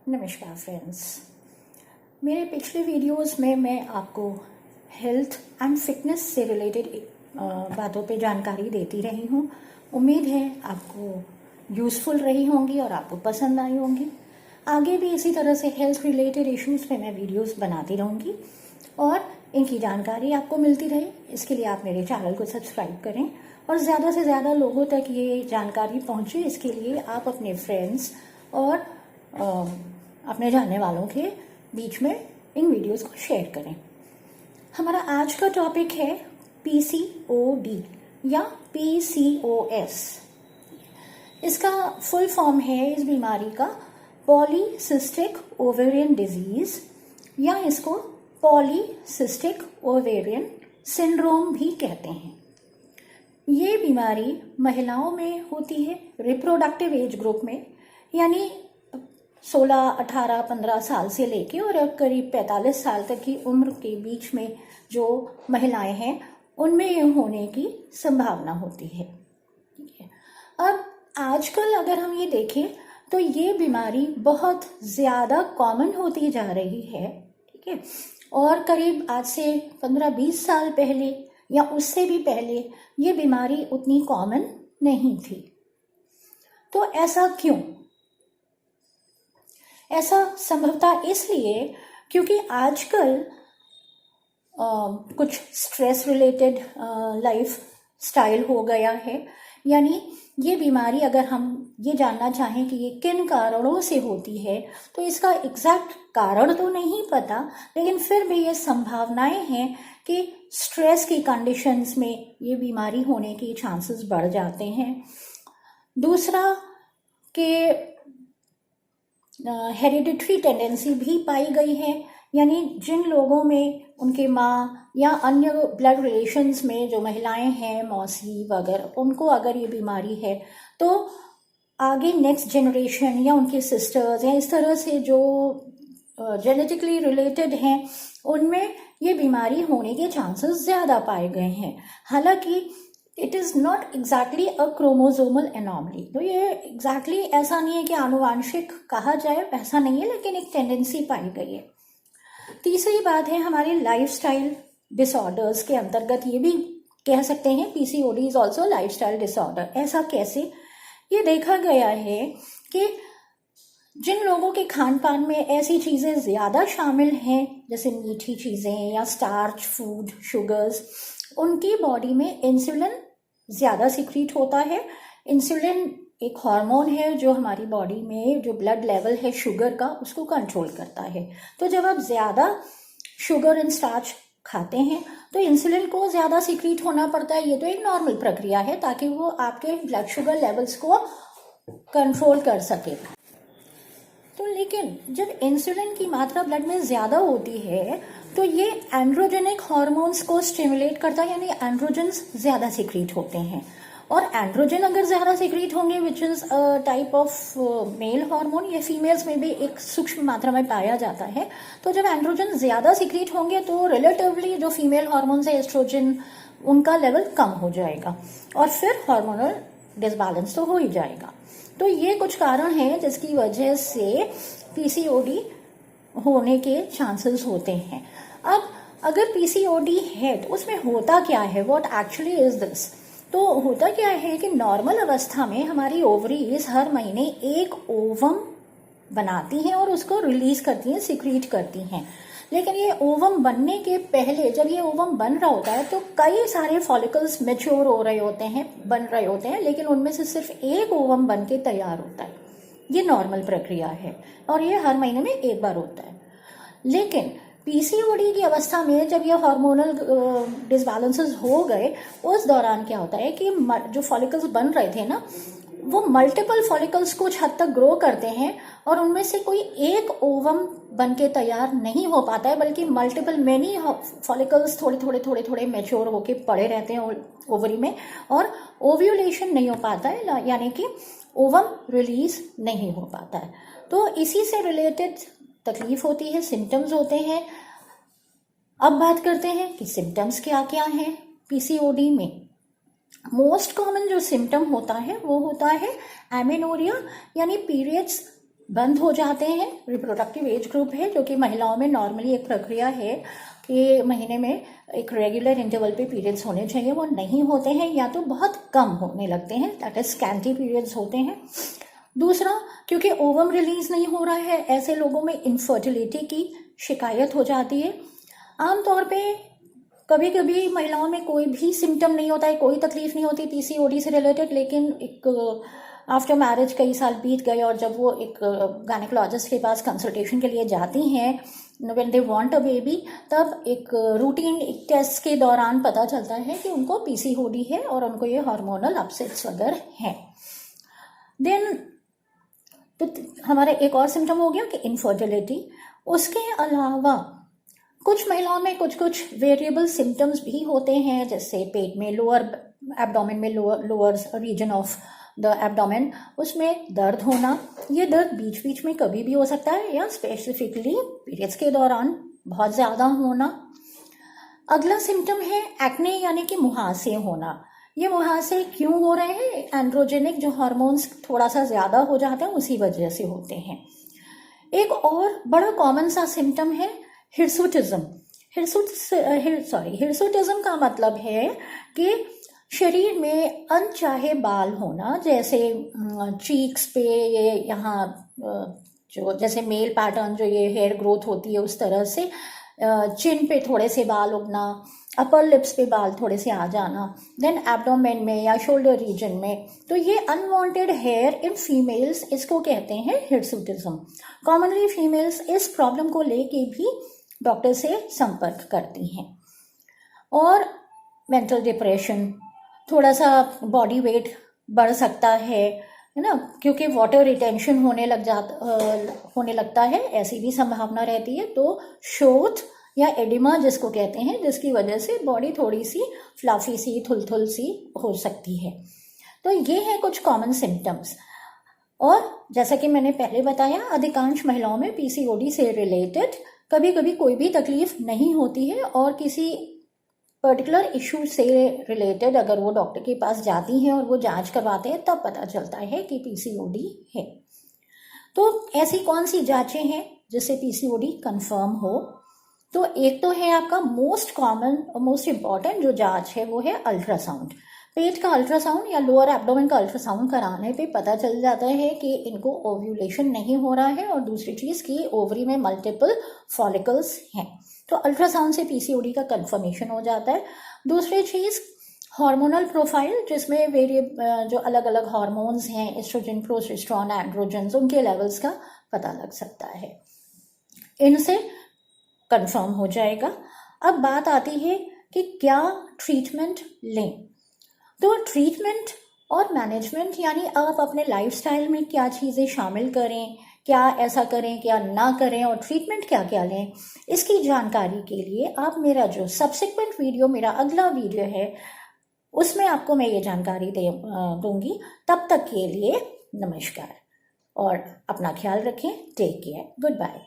नमस्कार फ्रेंड्स। मेरे पिछले वीडियोस में मैं आपको हेल्थ एंड फिटनेस से रिलेटेड बातों पे जानकारी देती रही हूँ। उम्मीद है आपको यूज़फुल रही होंगी और आपको पसंद आई होंगी। आगे भी इसी तरह से हेल्थ रिलेटेड इश्यूज़ पे मैं वीडियोस बनाती रहूँगी और इनकी जानकारी आपको मिलती रहे। इसके लिए आप मेरे चैनल को सब्सक्राइब करें और ज़्यादा से ज़्यादा लोगों तक ये जानकारी पहुँचे। इसके लिए आप अपने फ्रेंड्स और अपने जानने वालों के बीच में इन वीडियोस को शेयर करें। हमारा आज का टॉपिक है PCOD या PCOS। इसका फुल फॉर्म है इस बीमारी का पॉलीसिस्टिक ओवेरियन डिजीज या इसको पॉलीसिस्टिक ओवेरियन सिंड्रोम भी कहते हैं। ये बीमारी महिलाओं में होती है रिप्रोडक्टिव एज ग्रुप में, यानी 16, 18, 15 साल से लेके और करीब 45 साल तक की उम्र के बीच में जो महिलाएं हैं उनमें ये होने की संभावना होती है। ठीक है। अब आजकल अगर हम ये देखें तो ये बीमारी बहुत ज़्यादा कॉमन होती जा रही है। ठीक है। और करीब आज से 15-20 साल पहले या उससे भी पहले ये बीमारी उतनी कॉमन नहीं थी। तो ऐसा क्यों? ऐसा संभवतः इसलिए क्योंकि आजकल कुछ स्ट्रेस रिलेटेड लाइफ स्टाइल हो गया है। यानी ये बीमारी अगर हम ये जानना चाहें कि ये किन कारणों से होती है तो इसका एग्जैक्ट कारण तो नहीं पता, लेकिन फिर भी ये संभावनाएं हैं कि स्ट्रेस की कंडीशंस में ये बीमारी होने के चांसेस बढ़ जाते हैं। दूसरा कि हेरिडिटरी टेंडेंसी भी पाई गई है, यानी जिन लोगों में उनके माँ या अन्य ब्लड रिलेशंस में जो महिलाएं हैं, मौसी वगैरह, उनको अगर ये बीमारी है तो आगे नेक्स्ट जनरेशन या उनके सिस्टर्स या इस तरह से जो जेनेटिकली रिलेटेड हैं उनमें ये बीमारी होने के चांसेस ज़्यादा पाए गए हैं। हालांकि it is not exactly a chromosomal anomaly, तो ये एग्जैक्टली ऐसा नहीं है कि आनुवांशिक कहा जाए, ऐसा नहीं है, लेकिन एक टेंडेंसी पाई गई है। तीसरी बात है हमारे लाइफस्टाइल डिसऑर्डर्स के अंतर्गत ये भी कह सकते हैं PCOD is also lifestyle disorder. ऐसा कैसे? ये देखा गया है कि जिन लोगों के खान पान में ऐसी चीज़ें ज़्यादा शामिल हैं जैसे मीठी चीज़ें या स्टार्च फूड, शुगर्स, उनकी बॉडी में इंसुलिन ज़्यादा सिक्रीट होता है। इंसुलिन एक हार्मोन है जो हमारी बॉडी में जो ब्लड लेवल है शुगर का उसको कंट्रोल करता है। तो जब आप ज़्यादा शुगर एंड स्टार्च खाते हैं तो इंसुलिन को ज़्यादा सिक्रीट होना पड़ता है। ये तो एक नॉर्मल प्रक्रिया है ताकि वो आपके ब्लड शुगर लेवल्स को कंट्रोल कर सके। तो लेकिन जब इंसुलिन की मात्रा ब्लड में ज़्यादा होती है तो ये एंड्रोजेनिक हार्मोन्स को स्टिमुलेट करता है, यानी एंड्रोजन्स ज़्यादा सिक्रीट होते हैं। और एंड्रोजन अगर ज़्यादा सिक्रीट होंगे which is a type of male hormone, ये फीमेल्स में भी एक सूक्ष्म मात्रा में पाया जाता है। तो जब एंड्रोजन ज़्यादा सिक्रीट होंगे तो रिलेटिवली जो फीमेल हार्मोन्स है एस्ट्रोजन, उनका लेवल कम हो जाएगा और फिर हार्मोनल डिसबैलेंस तो हो ही जाएगा। तो ये कुछ कारण हैं जिसकी वजह से PCOD होने के चांसेस होते हैं। अब अगर PCOD है तो उसमें होता क्या है, व्हाट एक्चुअली इज दिस? तो होता क्या है कि नॉर्मल अवस्था में हमारी ओवरीज हर महीने एक ओवम बनाती हैं और उसको रिलीज करती हैं, सिक्रीट करती हैं। लेकिन ये ओवम बनने के पहले जब ये ओवम बन रहा होता है तो कई सारे फॉलिकल्स मैच्योर हो रहे होते हैं, बन रहे होते हैं, लेकिन उनमें से सिर्फ एक ओवम बन के तैयार होता है। ये नॉर्मल प्रक्रिया है और ये हर महीने में एक बार होता है। लेकिन PCOD की अवस्था में जब ये हार्मोनल डिसबैलेंसेस हो गए, उस दौरान क्या होता है कि जो फॉलिकल्स बन रहे थे ना, वो मल्टीपल फॉलिकल्स कुछ हद तक ग्रो करते हैं और उनमें से कोई एक ओवम बन के तैयार नहीं हो पाता है, बल्कि मल्टीपल मैनी फॉलिकल्स थोड़े मैच्योर होके पड़े रहते हैं ओवरी में और ओव्यूलेशन नहीं हो पाता है, यानी कि ओवम रिलीज नहीं हो पाता है। तो इसी से रिलेटेड तकलीफ होती है, सिम्टम्स होते हैं। अब बात करते हैं कि सिम्टम्स क्या क्या हैं PCOD में। मोस्ट कॉमन जो सिम्टम होता है वो होता है एमेनोरिया, यानी पीरियड्स बंद हो जाते हैं। रिप्रोडक्टिव एज ग्रुप है जो कि महिलाओं में नॉर्मली एक प्रक्रिया है कि महीने में एक रेगुलर इंटरवल पे पीरियड्स होने चाहिए, वो नहीं होते हैं या तो बहुत कम होने लगते हैं, दैट इज स्कैंटी पीरियड्स होते हैं। दूसरा, क्योंकि ओवम रिलीज नहीं हो रहा है, ऐसे लोगों में इनफर्टिलिटी की शिकायत हो जाती है। आमतौर पे कभी कभी महिलाओं में कोई भी सिम्टम नहीं होता है, कोई तकलीफ नहीं होती पीसीओडी से रिलेटेड, लेकिन एक आफ्टर मैरिज कई साल बीत गए और जब वो एक गायनेकोलॉजिस्ट के पास कंसल्टेशन के लिए जाती हैं when they want a baby, तब एक रूटीन एक टेस्ट के दौरान पता चलता है कि उनको पीसीओडी है और उनको ये हार्मोनल अपसेट्स वगैरह हैं। देन तो हमारा एक और सिम्टम हो गया कि इनफर्टिलिटी। उसके अलावा कुछ महिलाओं में कुछ कुछ वेरिएबल सिम्टम्स भी होते हैं, जैसे पेट में लोअर एब्डोमेन में lower region of the abdomen उसमें दर्द होना, ये दर्द बीच बीच में कभी भी हो सकता है या स्पेसिफिकली पीरियड्स के दौरान बहुत ज़्यादा होना। अगला सिम्टम है एक्ने यानी कि मुहासे होना। ये मुहासे क्यों हो रहे हैं? एंड्रोजेनिक जो हार्मोन्स थोड़ा सा ज़्यादा हो जाते हैं उसी वजह से होते हैं। एक और बड़ा कॉमन सा सिम्टम है हिर्सुटिज्म। हिर्सुटिज्म का मतलब है कि शरीर में अनचाहे बाल होना, जैसे चीक्स पे ये यहाँ जो जैसे मेल पैटर्न जो ये हेयर ग्रोथ होती है उस तरह से, चिन पे थोड़े से बाल उगना, अपर लिप्स पे बाल थोड़े से आ जाना, देन एब्डोमेन में या शोल्डर रीजन में। तो ये अनवांटेड हेयर इन फीमेल्स, इसको कहते हैं हिर्सुटिज्म। कॉमनली फीमेल्स इस प्रॉब्लम को लेके भी डॉक्टर से संपर्क करती हैं। और मेंटल डिप्रेशन, थोड़ा सा बॉडी वेट बढ़ सकता है ना, क्योंकि वाटर रिटेंशन होने लगता है, ऐसी भी संभावना रहती है। तो शोथ या एडिमा जिसको कहते हैं, जिसकी वजह से बॉडी थोड़ी सी फ्लफी सी थुलथुल सी हो सकती है। तो ये है कुछ कॉमन सिम्टम्स। और जैसा कि मैंने पहले बताया, अधिकांश महिलाओं में पीसीओडी से रिलेटेड कभी कभी कोई भी तकलीफ नहीं होती है और किसी पर्टिकुलर इशू से रिलेटेड अगर वो डॉक्टर के पास जाती हैं और वो जांच करवाते हैं तब पता चलता है कि पीसीओडी है। तो ऐसी कौन सी जांचें हैं जिससे पीसीओडी कंफर्म हो? तो एक तो है आपका मोस्ट कॉमन और मोस्ट इम्पॉर्टेंट जो जांच है वो है अल्ट्रासाउंड। पेट का अल्ट्रासाउंड या लोअर एब्डोमेन का अल्ट्रासाउंड कराने पे पता चल जाता है कि इनको ओव्यूलेशन नहीं हो रहा है, और दूसरी चीज़ कि ओवरी में मल्टीपल फॉलिकल्स हैं। तो अल्ट्रासाउंड से पीसीओडी का कंफर्मेशन हो जाता है। दूसरी चीज़ हार्मोनल प्रोफाइल, जिसमें जो अलग अलग हार्मोन्स हैं, एस्ट्रोजन, प्रोजेस्टेरोन, एंड्रोजन, उनके लेवल्स का पता लग सकता है। इनसे कंफर्म हो जाएगा। अब बात आती है कि क्या ट्रीटमेंट लें। तो ट्रीटमेंट और मैनेजमेंट यानी आप अपने लाइफस्टाइल में क्या चीज़ें शामिल करें, क्या ऐसा करें, क्या ना करें, और ट्रीटमेंट क्या क्या लें, इसकी जानकारी के लिए आप मेरा जो सब्सिक्वेंट वीडियो, मेरा अगला वीडियो है, उसमें आपको मैं ये जानकारी दूंगी। तब तक के लिए नमस्कार और अपना ख्याल रखें। Take care, good bye.